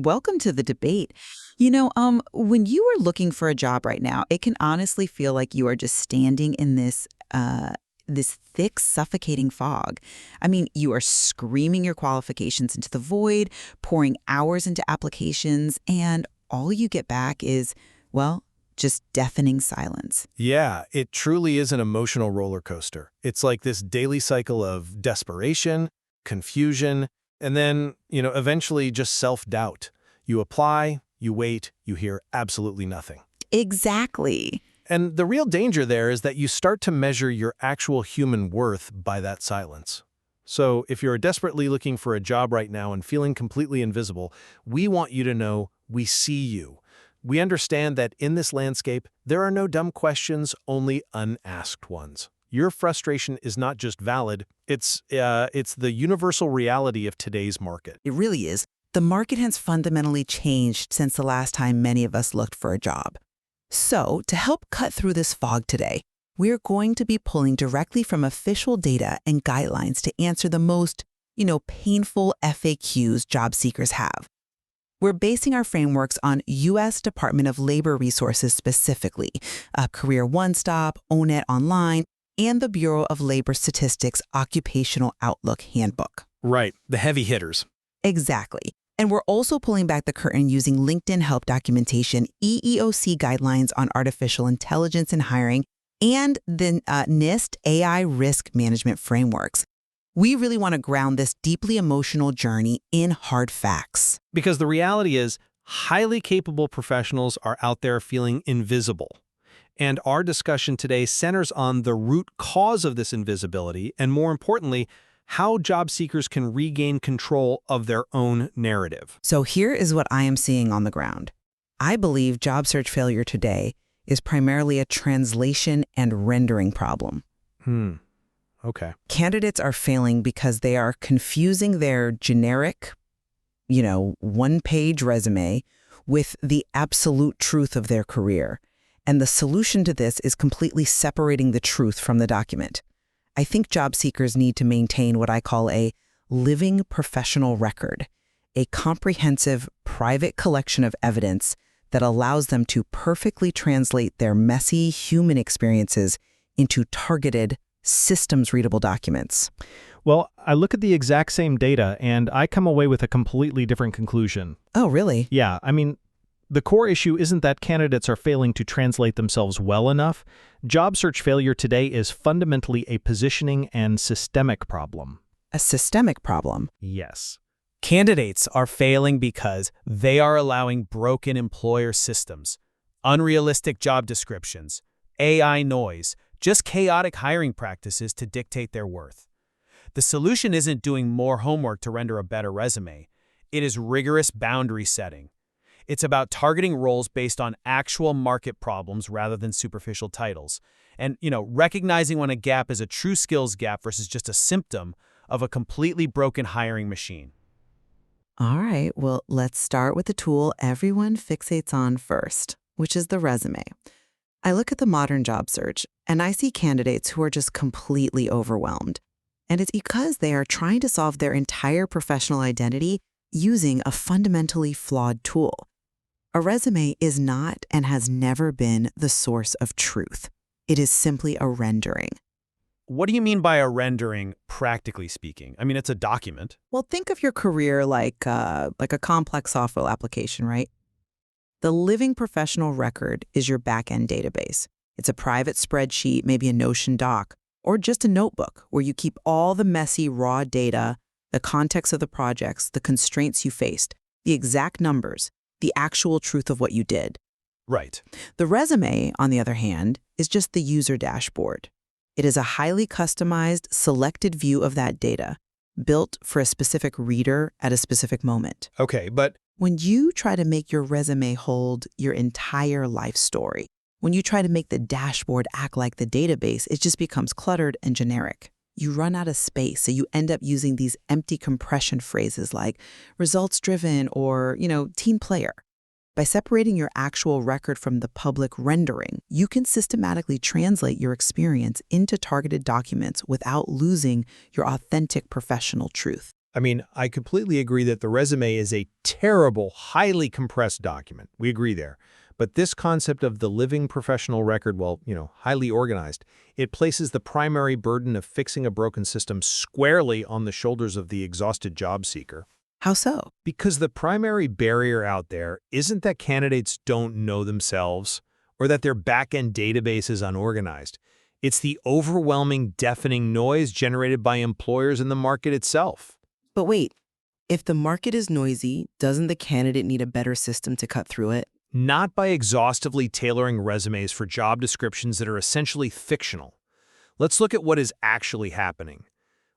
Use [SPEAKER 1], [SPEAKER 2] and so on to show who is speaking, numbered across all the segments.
[SPEAKER 1] Welcome to the debate. When you are looking for a job right now, it can honestly feel like you are just standing in this thick, suffocating fog. I mean, you are screaming your qualifications into the void, pouring hours into applications, and all you get back is, well, just deafening silence.
[SPEAKER 2] Yeah, it truly is an emotional roller coaster. It's like this daily cycle of desperation, confusion, and then, eventually just self-doubt. You apply, you wait, you hear absolutely nothing.
[SPEAKER 1] Exactly.
[SPEAKER 2] And the real danger there is that you start to measure your actual human worth by that silence. So if you're desperately looking for a job right now and feeling completely invisible, we want you to know we see you. We understand that in this landscape, there are no dumb questions, only unasked ones. Your frustration is not just valid, it's the universal reality of today's market.
[SPEAKER 1] It really is. The market has fundamentally changed since the last time many of us looked for a job. So, to help cut through this fog today, we're going to be pulling directly from official data and guidelines to answer the most, painful FAQs job seekers have. We're basing our frameworks on U.S. Department of Labor resources specifically, Career One Stop, ONET Online, and the Bureau of Labor Statistics Occupational Outlook Handbook.
[SPEAKER 2] Right, the heavy hitters.
[SPEAKER 1] Exactly. And we're also pulling back the curtain using LinkedIn help documentation, EEOC guidelines on artificial intelligence and hiring, and the NIST AI risk management frameworks. We really want to ground this deeply emotional journey in hard facts.
[SPEAKER 2] Because the reality is, highly capable professionals are out there feeling invisible. And our discussion today centers on the root cause of this invisibility, and more importantly, how job seekers can regain control of their own narrative.
[SPEAKER 1] So here is what I am seeing on the ground. I believe job search failure today is primarily a translation and rendering problem.
[SPEAKER 2] Okay.
[SPEAKER 1] Candidates are failing because they are confusing their generic, one-page resume with the absolute truth of their career. And the solution to this is completely separating the truth from the document. I think job seekers need to maintain what I call a living professional record, a comprehensive private collection of evidence that allows them to perfectly translate their messy human experiences into targeted, systems-readable documents.
[SPEAKER 2] Well, I look at the exact same data and I come away with a completely different conclusion.
[SPEAKER 1] Oh, really?
[SPEAKER 2] Yeah, the core issue isn't that candidates are failing to translate themselves well enough. Job search failure today is fundamentally a positioning and systemic problem.
[SPEAKER 1] A systemic problem?
[SPEAKER 2] Yes.
[SPEAKER 3] Candidates are failing because they are allowing broken employer systems, unrealistic job descriptions, AI noise, just chaotic hiring practices to dictate their worth. The solution isn't doing more homework to render a better resume. It is rigorous boundary setting. It's about targeting roles based on actual market problems rather than superficial titles. And, recognizing when a gap is a true skills gap versus just a symptom of a completely broken hiring machine.
[SPEAKER 1] All right, well, let's start with the tool everyone fixates on first, which is the resume. I look at the modern job search, and I see candidates who are just completely overwhelmed. And it's because they are trying to solve their entire professional identity using a fundamentally flawed tool. A resume is not and has never been the source of truth. It is simply a rendering.
[SPEAKER 3] What do you mean by a rendering, practically speaking? It's a document.
[SPEAKER 1] Well, think of your career like a complex software application, right? The living professional record is your back-end database. It's a private spreadsheet, maybe a Notion doc, or just a notebook where you keep all the messy, raw data, the context of the projects, the constraints you faced, the exact numbers, the actual truth of what you did.
[SPEAKER 3] Right.
[SPEAKER 1] The resume, on the other hand, is just the user dashboard. It is a highly customized, selected view of that data, built for a specific reader at a specific moment.
[SPEAKER 2] Okay, but
[SPEAKER 1] When you try to make your resume hold your entire life story, when you try to make the dashboard act like the database, it just becomes cluttered and generic. You run out of space, so you end up using these empty compression phrases like results-driven or, team player. By separating your actual record from the public rendering, you can systematically translate your experience into targeted documents without losing your authentic professional truth.
[SPEAKER 2] I mean, I completely agree that the resume is a terrible, highly compressed document. We agree there. But this concept of the living professional record, well, highly organized, it places the primary burden of fixing a broken system squarely on the shoulders of the exhausted job seeker.
[SPEAKER 1] How so?
[SPEAKER 2] Because the primary barrier out there isn't that candidates don't know themselves or that their back-end database is unorganized. It's the overwhelming, deafening noise generated by employers in the market itself.
[SPEAKER 4] But wait, if the market is noisy, doesn't the candidate need a better system to cut through it?
[SPEAKER 2] Not by exhaustively tailoring resumes for job descriptions that are essentially fictional. Let's look at what is actually happening.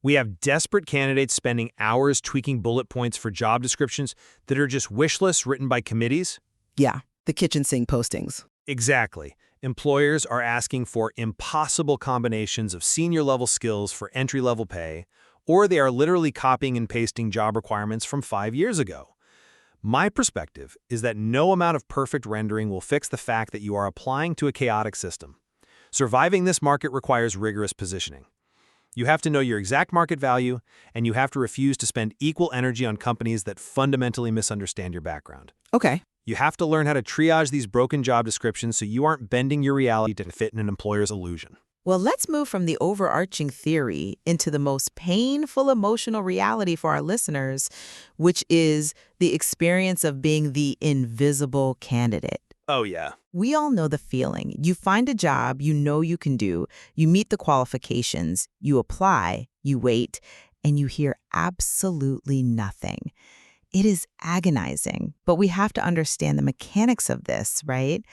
[SPEAKER 2] We have desperate candidates spending hours tweaking bullet points for job descriptions that are just wish lists written by committees.
[SPEAKER 4] Yeah, the kitchen sink postings.
[SPEAKER 2] Exactly. Employers are asking for impossible combinations of senior-level skills for entry-level pay, or they are literally copying and pasting job requirements from 5 years ago. My perspective is that no amount of perfect rendering will fix the fact that you are applying to a chaotic system. Surviving this market requires rigorous positioning. You have to know your exact market value, and you have to refuse to spend equal energy on companies that fundamentally misunderstand your background.
[SPEAKER 1] Okay.
[SPEAKER 2] You have to learn how to triage these broken job descriptions so you aren't bending your reality to fit in an employer's illusion.
[SPEAKER 1] Well, let's move from the overarching theory into the most painful emotional reality for our listeners, which is the experience of being the invisible candidate.
[SPEAKER 2] Oh, yeah.
[SPEAKER 1] We all know the feeling. You find a job you know you can do, you meet the qualifications, you apply, you wait, and you hear absolutely nothing. It is agonizing, but we have to understand the mechanics of this, right?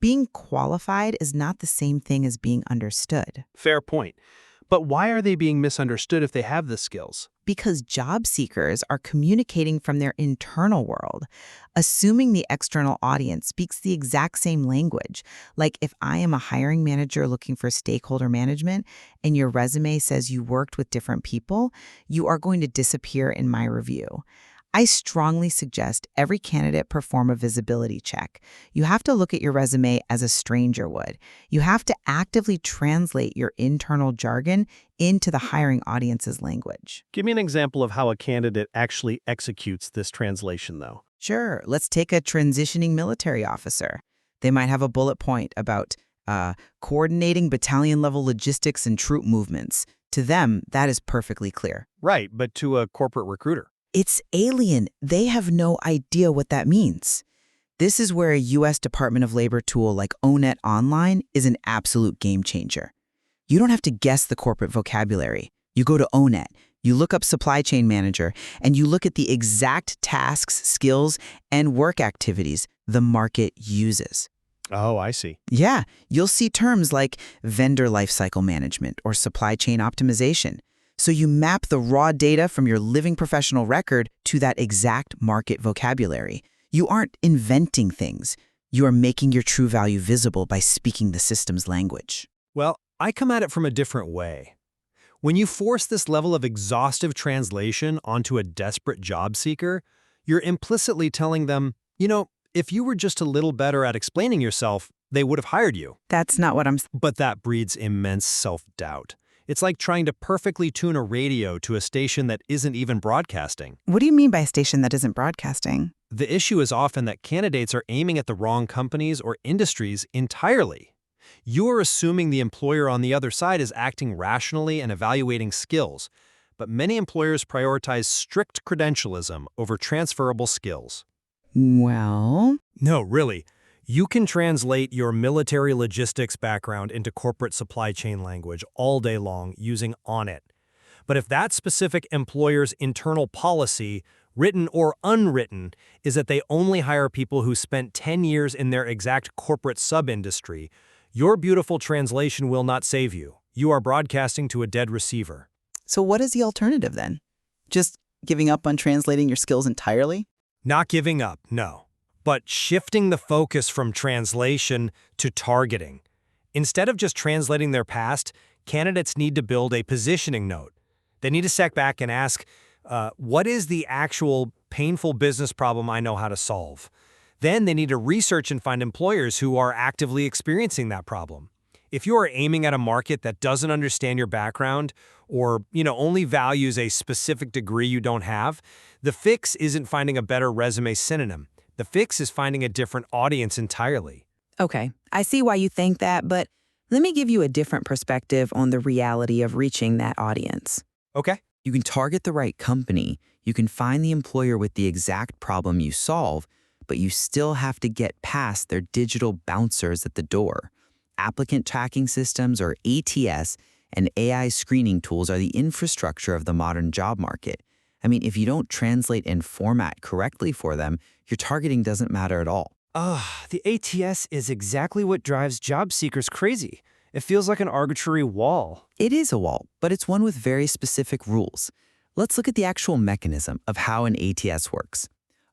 [SPEAKER 1] Being qualified is not the same thing as being understood.
[SPEAKER 2] Fair point. But why are they being misunderstood if they have the skills?
[SPEAKER 1] Because job seekers are communicating from their internal world, assuming the external audience speaks the exact same language. Like if I am a hiring manager looking for stakeholder management and your resume says you worked with different people, you are going to disappear in my review. I strongly suggest every candidate perform a visibility check. You have to look at your resume as a stranger would. You have to actively translate your internal jargon into the hiring audience's language.
[SPEAKER 2] Give me an example of how a candidate actually executes this translation, though.
[SPEAKER 1] Sure, let's take a transitioning military officer. They might have a bullet point about coordinating battalion-level logistics and troop movements. To them, that is perfectly clear.
[SPEAKER 2] Right, but to a corporate recruiter.
[SPEAKER 1] It's alien. They have no idea what that means. This is where a U.S. Department of Labor tool like ONET Online is an absolute game changer. You don't have to guess the corporate vocabulary. You go to ONET, you look up supply chain manager, and you look at the exact tasks, skills, and work activities the market uses.
[SPEAKER 2] Oh, I see.
[SPEAKER 1] Yeah, you'll see terms like vendor lifecycle management or supply chain optimization. So you map the raw data from your living professional record to that exact market vocabulary. You aren't inventing things. You are making your true value visible by speaking the system's language.
[SPEAKER 2] Well, I come at it from a different way. When you force this level of exhaustive translation onto a desperate job seeker, you're implicitly telling them, if you were just a little better at explaining yourself, they would have hired you.
[SPEAKER 1] That's not what I'm saying.
[SPEAKER 2] But that breeds immense self-doubt. It's like trying to perfectly tune a radio to a station that isn't even broadcasting.
[SPEAKER 1] What do you mean by a station that isn't broadcasting?
[SPEAKER 2] The issue is often that candidates are aiming at the wrong companies or industries entirely. You are assuming the employer on the other side is acting rationally and evaluating skills, but many employers prioritize strict credentialism over transferable skills.
[SPEAKER 1] Well,
[SPEAKER 2] No, really. You can translate your military logistics background into corporate supply chain language all day long using ONET. But if that specific employer's internal policy, written or unwritten, is that they only hire people who spent 10 years in their exact corporate sub-industry, your beautiful translation will not save you. You are broadcasting to a dead receiver.
[SPEAKER 1] so what is the alternative then? Just giving up on translating your skills entirely?
[SPEAKER 2] Not giving up, no. But shifting the focus from translation to targeting. Instead of just translating their past, candidates need to build a positioning note. They need to step back and ask, what is the actual painful business problem I know how to solve? Then they need to research and find employers who are actively experiencing that problem. If you are aiming at a market that doesn't understand your background,
[SPEAKER 5] or, only values a specific degree you don't have, the fix isn't finding a better resume synonym. The fix is finding a different audience entirely.
[SPEAKER 4] Okay, I see why you think that, but let me give you a different perspective on the reality of reaching that audience.
[SPEAKER 5] Okay.
[SPEAKER 1] You can target the right company, you can find the employer with the exact problem you solve, but you still have to get past their digital bouncers at the door. Applicant tracking systems, or ATS, and AI screening tools are the infrastructure of the modern job market. I mean, if you don't translate and format correctly for them, your targeting doesn't matter at all.
[SPEAKER 5] The ATS is exactly what drives job seekers crazy. It feels like an arbitrary wall.
[SPEAKER 1] It is a wall, but it's one with very specific rules. Let's look at the actual mechanism of how an ATS works.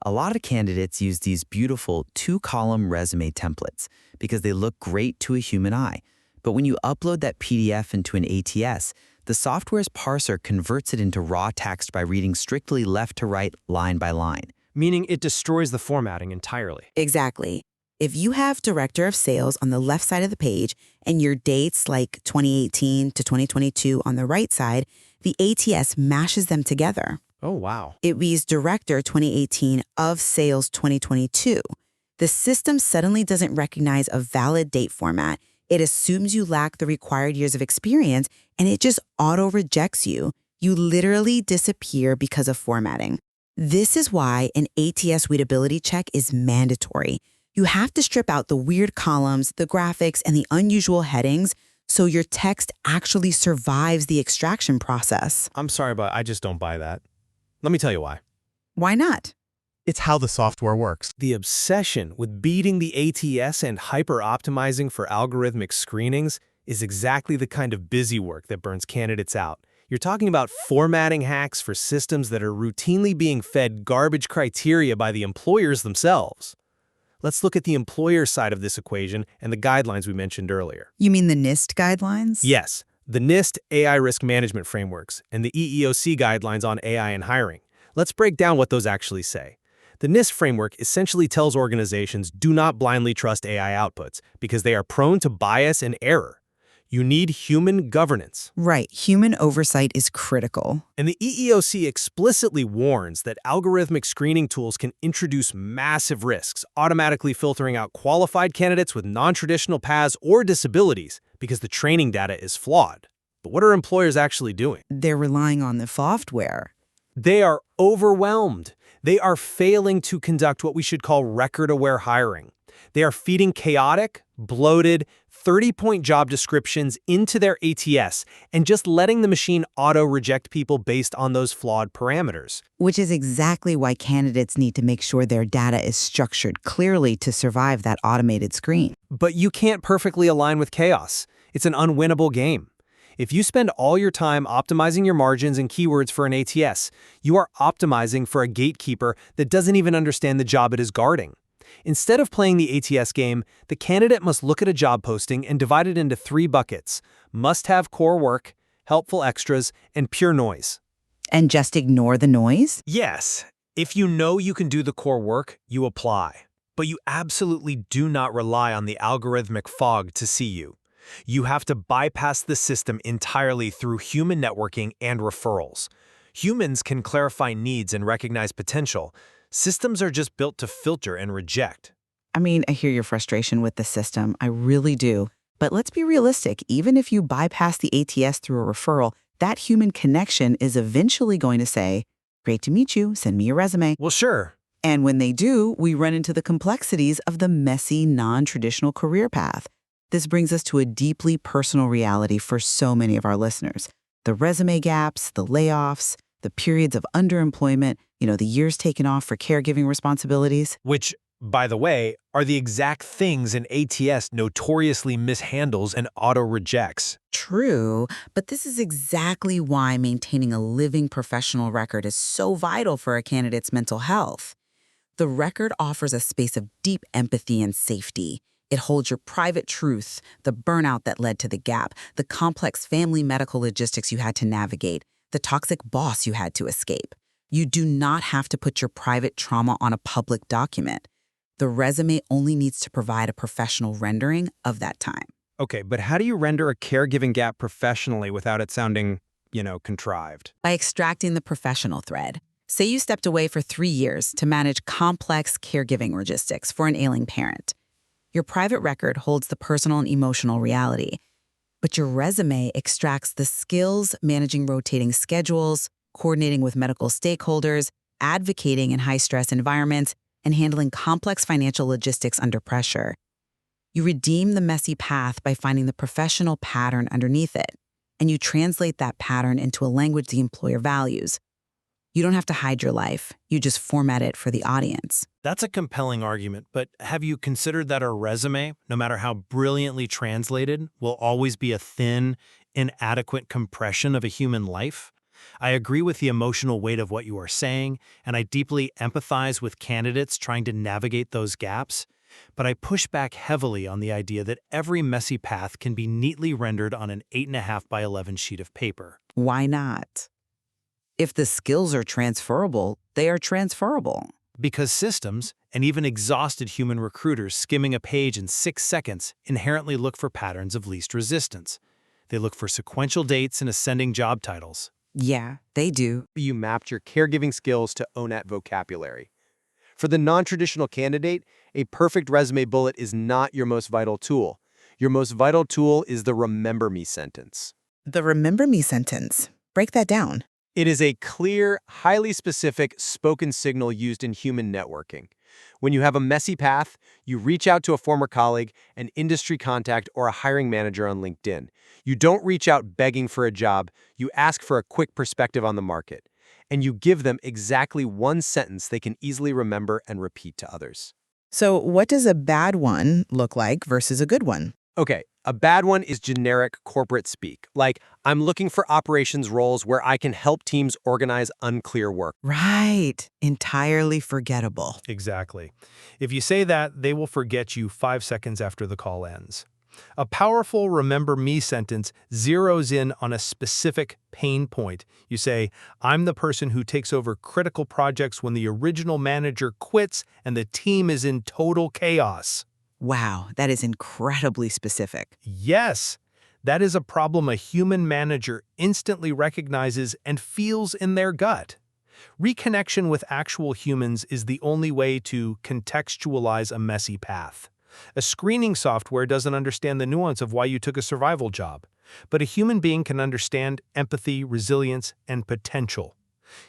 [SPEAKER 1] A lot of candidates use these beautiful 2-column resume templates because they look great to a human eye. But when you upload that PDF into an ATS, the software's parser converts it into raw text by reading strictly left to right, line by line.
[SPEAKER 5] Meaning it destroys the formatting entirely.
[SPEAKER 6] Exactly. If you have Director of Sales on the left side of the page and your dates like 2018 to 2022 on the right side, the ATS mashes them together.
[SPEAKER 5] Oh, wow.
[SPEAKER 6] It reads Director 2018 of Sales 2022. The system suddenly doesn't recognize a valid date format. It assumes you lack the required years of experience, and it just auto-rejects you. You literally disappear because of formatting. This is why an ATS readability check is mandatory. You have to strip out the weird columns, the graphics, and the unusual headings so your text actually survives the extraction process.
[SPEAKER 2] I'm sorry, but I just don't buy that. Let me tell you why.
[SPEAKER 6] Why not?
[SPEAKER 7] It's how the software works.
[SPEAKER 2] The obsession with beating the ATS and hyper-optimizing for algorithmic screenings is exactly the kind of busy work that burns candidates out. You're talking about formatting hacks for systems that are routinely being fed garbage criteria by the employers themselves. Let's look at the employer side of this equation and the guidelines we mentioned earlier.
[SPEAKER 1] You mean the NIST guidelines?
[SPEAKER 2] Yes, the NIST AI risk management frameworks and the EEOC guidelines on AI and hiring. Let's break down what those actually say. The NIST framework essentially tells organizations do not blindly trust AI outputs because they are prone to bias and error. You need human governance.
[SPEAKER 1] Right, human oversight is critical.
[SPEAKER 2] And the EEOC explicitly warns that algorithmic screening tools can introduce massive risks, automatically filtering out qualified candidates with non-traditional paths or disabilities because the training data is flawed. But what are employers actually doing?
[SPEAKER 1] They're relying on the software.
[SPEAKER 2] They are overwhelmed. They are failing to conduct what we should call record-aware hiring. They are feeding chaotic, bloated, 30-point job descriptions into their ATS and just letting the machine auto-reject people based on those flawed parameters.
[SPEAKER 1] Which is exactly why candidates need to make sure their data is structured clearly to survive that automated screen.
[SPEAKER 2] But you can't perfectly align with chaos. It's an unwinnable game. If you spend all your time optimizing your margins and keywords for an ATS, you are optimizing for a gatekeeper that doesn't even understand the job it is guarding. Instead of playing the ATS game, the candidate must look at a job posting and divide it into 3 buckets: must-have core work, helpful extras, and pure noise.
[SPEAKER 1] And just ignore the noise?
[SPEAKER 5] Yes, if you know you can do the core work, you apply. But you absolutely do not rely on the algorithmic fog to see you. You have to bypass the system entirely through human networking and referrals. Humans can clarify needs and recognize potential. Systems are just built to filter and reject.
[SPEAKER 1] I mean, I hear your frustration with the system. I really do. But let's be realistic. Even if you bypass the ATS through a referral, that human connection is eventually going to say, "Great to meet you. Send me your resume."
[SPEAKER 5] Well, sure.
[SPEAKER 1] And when they do, we run into the complexities of the messy, non-traditional career path. This brings us to a deeply personal reality for so many of our listeners. The resume gaps, the layoffs, the periods of underemployment, the years taken off for caregiving responsibilities.
[SPEAKER 5] Which, by the way, are the exact things an ATS notoriously mishandles and auto-rejects.
[SPEAKER 6] True, but this is exactly why maintaining a living professional record is so vital for a candidate's mental health. The record offers a space of deep empathy and safety. It holds your private truth, the burnout that led to the gap, the complex family medical logistics you had to navigate, the toxic boss you had to escape. You do not have to put your private trauma on a public document. The resume only needs to provide a professional rendering of that time.
[SPEAKER 5] Okay, but how do you render a caregiving gap professionally without it sounding contrived?
[SPEAKER 4] By extracting the professional thread. Say you stepped away for 3 years to manage complex caregiving logistics for an ailing parent. Your private record holds the personal and emotional reality, but your resume extracts the skills managing rotating schedules, coordinating with medical stakeholders, advocating in high-stress environments, and handling complex financial logistics under pressure. You redeem the messy path by finding the professional pattern underneath it, and you translate that pattern into a language the employer values. You don't have to hide your life. You just format it for the audience.
[SPEAKER 2] That's a compelling argument, but have you considered that a resume, no matter how brilliantly translated, will always be a thin, inadequate compression of a human life? I agree with the emotional weight of what you are saying, and I deeply empathize with candidates trying to navigate those gaps, but I push back heavily on the idea that every messy path can be neatly rendered on an 8.5 by 11 sheet of paper.
[SPEAKER 1] Why not? If the skills are transferable, they are transferable.
[SPEAKER 2] Because systems, and even exhausted human recruiters skimming a page in 6 seconds, inherently look for patterns of least resistance. They look for sequential dates and ascending job titles.
[SPEAKER 1] Yeah, they do.
[SPEAKER 5] You mapped your caregiving skills to ONET vocabulary. For the non-traditional candidate, a perfect resume bullet is not your most vital tool. Your most vital tool is the remember me sentence.
[SPEAKER 1] The remember me sentence. Break that down.
[SPEAKER 5] It is a clear, highly specific spoken signal used in human networking. When you have a messy path, you reach out to a former colleague, an industry contact, or a hiring manager on LinkedIn. You don't reach out begging for a job, you ask for a quick perspective on the market. And you give them exactly one sentence they can easily remember and repeat to others.
[SPEAKER 1] So what does a bad one look like versus a good one?
[SPEAKER 5] Okay, a bad one is generic corporate speak, like, I'm looking for operations roles where I can help teams organize unclear work.
[SPEAKER 1] Right. Entirely forgettable.
[SPEAKER 2] Exactly. If you say that, they will forget you 5 seconds after the call ends. A powerful remember me sentence zeroes in on a specific pain point. You say, I'm the person who takes over critical projects when the original manager quits and the team is in total chaos.
[SPEAKER 1] Wow, that is incredibly specific.
[SPEAKER 2] Yes, that is a problem a human manager instantly recognizes and feels in their gut. Reconnection with actual humans is the only way to contextualize a messy path. A screening software doesn't understand the nuance of why you took a survival job, but a human being can understand empathy, resilience, and potential.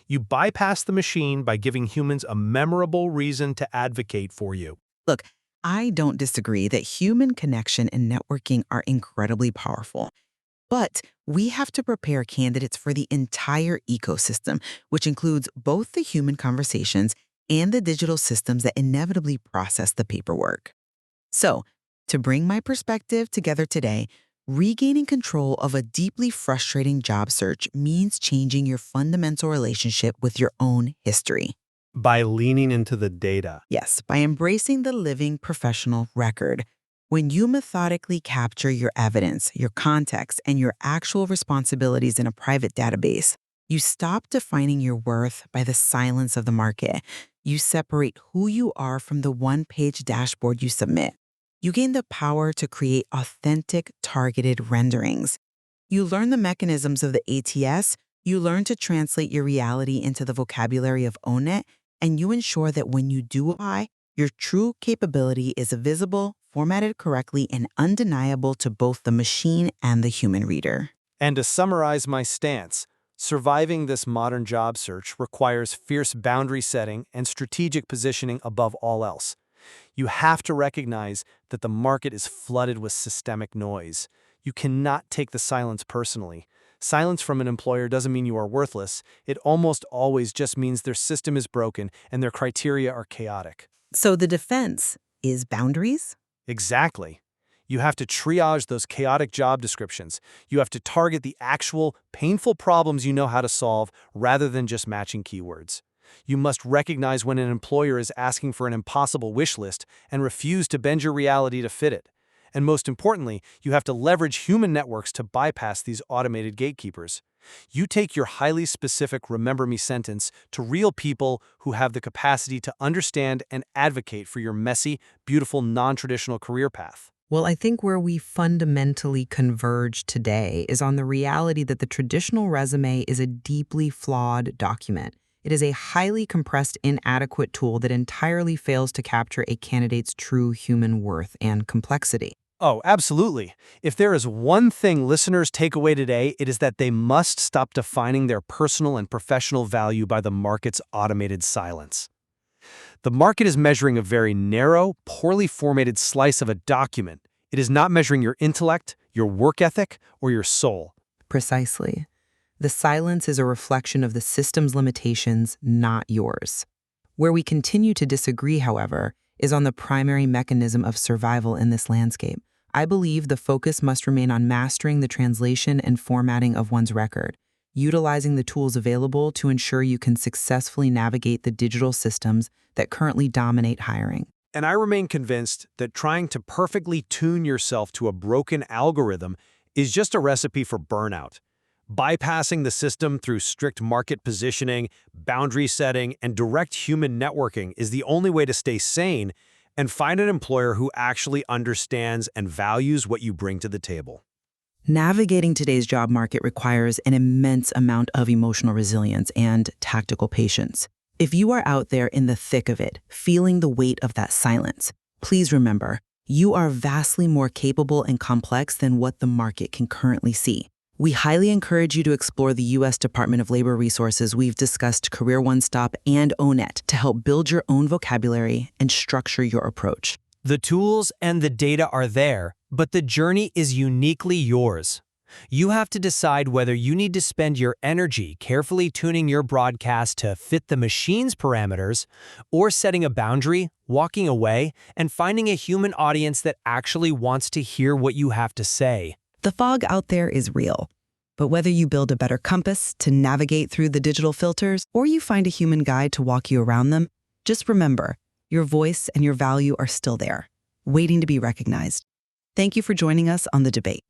[SPEAKER 2] You bypass the machine by giving humans a memorable reason to advocate for you.
[SPEAKER 1] Look, I don't disagree that human connection and networking are incredibly powerful. But we have to prepare candidates for the entire ecosystem, which includes both the human conversations and the digital systems that inevitably process the paperwork. So, to bring my perspective together today, regaining control of a deeply frustrating job search means changing your fundamental relationship with your own history.
[SPEAKER 2] By leaning into the data.
[SPEAKER 1] Yes, by embracing the living professional record. When you methodically capture your evidence, your context, and your actual responsibilities in a private database, you stop defining your worth by the silence of the market. You separate who you are from the one-page dashboard you submit. You gain the power to create authentic, targeted renderings. You learn the mechanisms of the ATS, you learn to translate your reality into the vocabulary of ONET, and you ensure that when you do apply, your true capability is visible, formatted correctly, and undeniable to both the machine and the human reader.
[SPEAKER 2] And to summarize my stance, surviving this modern job search requires fierce boundary setting and strategic positioning above all else. You have to recognize that the market is flooded with systemic noise. You cannot take the silence personally. Silence from an employer doesn't mean you are worthless. It almost always just means their system is broken and their criteria are chaotic.
[SPEAKER 1] So the defense is boundaries?
[SPEAKER 2] Exactly. You have to triage those chaotic job descriptions. You have to target the actual, painful problems you know how to solve rather than just matching keywords. You must recognize when an employer is asking for an impossible wish list and refuse to bend your reality to fit it. And most importantly, you have to leverage human networks to bypass these automated gatekeepers. You take your highly specific remember me sentence to real people who have the capacity to understand and advocate for your messy, beautiful, non-traditional career path.
[SPEAKER 6] Well, I think where we fundamentally converge today is on the reality that the traditional resume is a deeply flawed document. It is a highly compressed, inadequate tool that entirely fails to capture a candidate's true human worth and complexity.
[SPEAKER 2] Oh, absolutely. If there is one thing listeners take away today, it is that they must stop defining their personal and professional value by the market's automated silence. The market is measuring a very narrow, poorly formatted slice of a document. It is not measuring your intellect, your work ethic, or your soul.
[SPEAKER 6] Precisely. The silence is a reflection of the system's limitations, not yours. Where we continue to disagree, however, is on the primary mechanism of survival in this landscape. I believe the focus must remain on mastering the translation and formatting of one's record, utilizing the tools available to ensure you can successfully navigate the digital systems that currently dominate hiring.
[SPEAKER 2] And I remain convinced that trying to perfectly tune yourself to a broken algorithm is just a recipe for burnout. Bypassing the system through strict market positioning, boundary setting, and direct human networking is the only way to stay sane and find an employer who actually understands and values what you bring to the table.
[SPEAKER 1] Navigating today's job market requires an immense amount of emotional resilience and tactical patience. If you are out there in the thick of it, feeling the weight of that silence, please remember, you are vastly more capable and complex than what the market can currently see. We highly encourage you to explore the U.S. Department of Labor resources we've discussed, Career One Stop and ONET, to help build your own vocabulary and structure your approach.
[SPEAKER 5] The tools and the data are there, but the journey is uniquely yours. You have to decide whether you need to spend your energy carefully tuning your broadcast to fit the machine's parameters, or setting a boundary, walking away, and finding a human audience that actually wants to hear what you have to say.
[SPEAKER 1] The fog out there is real, but whether you build a better compass to navigate through the digital filters or you find a human guide to walk you around them, just remember, your voice and your value are still there, waiting to be recognized. Thank you for joining us on The Debate.